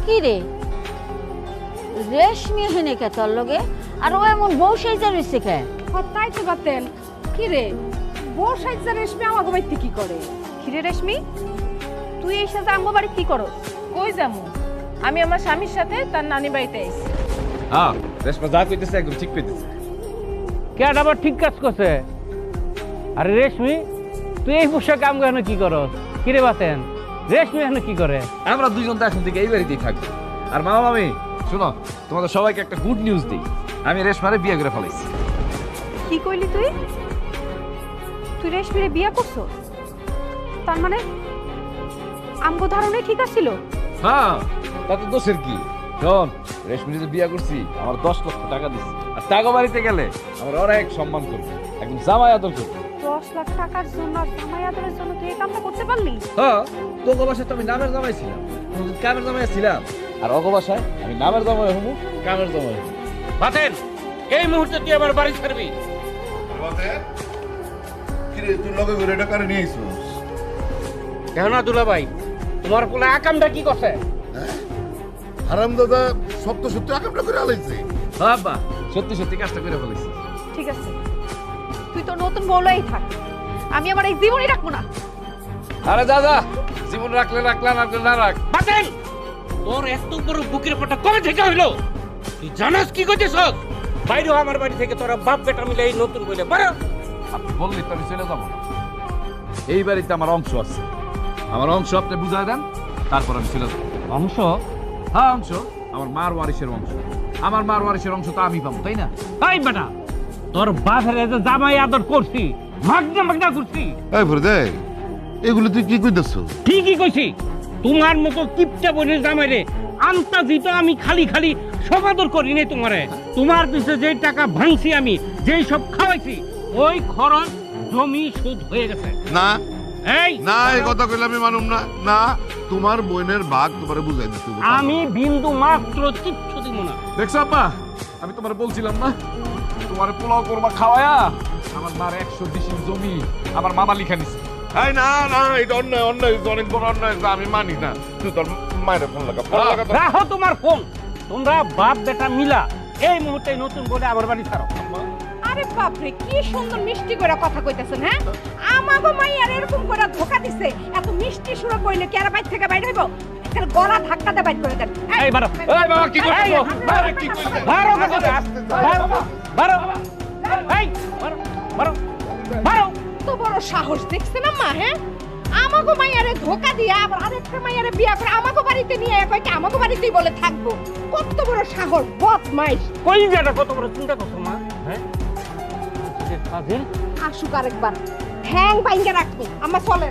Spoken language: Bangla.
কি রে রেশমি হেনে কে তোর লগে আর ও এমন বউ সাইজা রইছে কে তাই তো বাতেন কি রে বউ সাইজা রেশমি আমাকে বাড়িতে কি করে? কিরে রেশমি, তুই এই সাথে আম্মু বাড়ি কি করো? কই যামু? আমি আমার স্বামীর সাথে তার নানি বাড়িতে আইছি। হ্যাঁ রেশমা যা কইতেছে একদম ঠিক কইতেছে। কেন আবার ঠিক কাজ করছে? আরে রেশমি, তুই এই পোশাক কাম কেন কি করস? কিরে বাতেন, রেশমি এখন কি করে? আমরা দুইজন তো এখন থেকে এই বাড়িতেই থাকবো। আর মামা মামি শোনো, তোমাদের সবাইকে একটা গুড নিউজ দিই, আমি রেশমারে বিয়ে করে ফেলাইছি। কি কইলি তুই? তুই রেশমিরে বিয়ে করছো? তার মানে আমগো ধারণাই ঠিক আছিল? হ্যাঁ তাতে দোষের কি? শোন, রেশমি যে বিয়ে করছি আমার 10 লক্ষ টাকা দিচ্ছে, আর টাকা বাড়িতে গেলে আমার অনেক সম্মান করবে, একদম জামাই আদর করবে। 10 লাখ টাকার জন্য আর জামাই আদরের জন্য তুই এই কামটা করতে পারলি? হ্যাঁ, তোকে বাসায় তো আমি নামের জামাই ছিলাম, কামের জামাই ছিলাম, আর অগ বাসায় আমি নামের জামাই হবো, কামের জামাই হবো। বাতেন, এই মুহূর্তে তুই আমার বাড়ি ছাড়বি। কিরে তুই লগে করে এটা কারে নিয়ে আইছস? কেন না দুলা ভাই, তোমার কোলে আকামটা কি করছে? হারাম দাদা সত্য সত্য আকামটা করে আলাইছে। হ্যাঁ আব্বা, সত্যি সত্যি কাজটা করে ফেলেছি। ঠিক আছে, তুই তো নতুন বউলাই থাক, আমি আমার এই জীবনই রাখবো না। আরে দাদা, জীবন রাখলে রাখলাম, রাখলে না রাখ। বাতেন, তোর এত বড় বুকের পটা কবে থেকে হইলো? তুই জানাস কি করছিস? বাইরে আমার বাড়ি থেকে তোরা বাপ বেটা মিলে এই নতুন বলে বড়। আপনি বললি তো আমি চলে যাবো না। এই বাড়িতে আমার অংশ আছে, আমার অংশ আপনি বুঝাই দেন, তারপর আমি চলে যাবো। অংশ? হ্যাঁ অংশ, আমার মার ওয়ারিসের অংশ, আমার মার ওয়ারিসের অংশ তো আমি পাবো, তাই না? এই বেটা, তোর বাপের যে জামাই আদর করছি, মাগনা মাগনা করছি। এই ফরিদে, এগুলো তুই কি কইতাছস? ঠিকই কইছি, তোমার মতো কিপটা বলে জামাই রে আনতা দিত আমি খালি খালি সব আদর করি নাই তোমারে। তোমার পিছে যে টাকা ভাঙছি আমি, যেই সব খাওয়াইছি, ওই খরচ জমি সুদ হয়ে গেছে। না এই না, এই কথা কইলে আমি মানুম না। না, তোমার বোনের ভাগ তোমারে বুঝাই দিতে হবে। আমি বিন্দু মাত্র কিচ্ছু দিব না। দেখছো আব্বা, আমি তোমার বলছিলাম না, তোমার পোলাও করবা খাওয়ায়া আমার মার 120 জমি আমার মামা লিখা নিছে। এই না না, এটা অন্যায়, অন্যায়, অনেক বড় অন্যায়, এটা আমি মানি না। তুই তোর মায়ের ফোন লাগা, ফোন লাগা তো। রাখো তোমার ফোন, তোমরা বাপ বেটা মিলা এই মুহূর্তে নতুন বলে আমার বাড়ি ছাড়ো। আরে বাপরে কি সুন্দর মিষ্টি করে কথা কইতাছেন। হ্যাঁ আমাগো মাইয়ার এরকম করে ধোকা দিছে, এত মিষ্টি সুরে কইলে কি আর বাইর থেকে বাইর হইব? এর গলা ধাক্কা দিয়ে বাইর করে দেন। এই বারো, এই বাবা কি করছো? আরে কি কইলে? বারো বারো বারো, এই বারো বারো বারো। তো বড় সাহস দেখছেন না? হ্যাঁ আমাগো মাইয়ারে ধোকা দিয়া আবার আরেকটা মাইয়ারে বিয়া করে আমাগো বাড়িতে নিয়ে কয় কি আমাগো বাড়িতেই বলে থাকবো। কত বড় সাহস, বদমাইশ। কই যেটা কত বড় চিন্তা করছো মা? হ্যাঁ আসুক আরেকবার ঠ্যাং বাইঙ্গা রাখবো। আমার চলে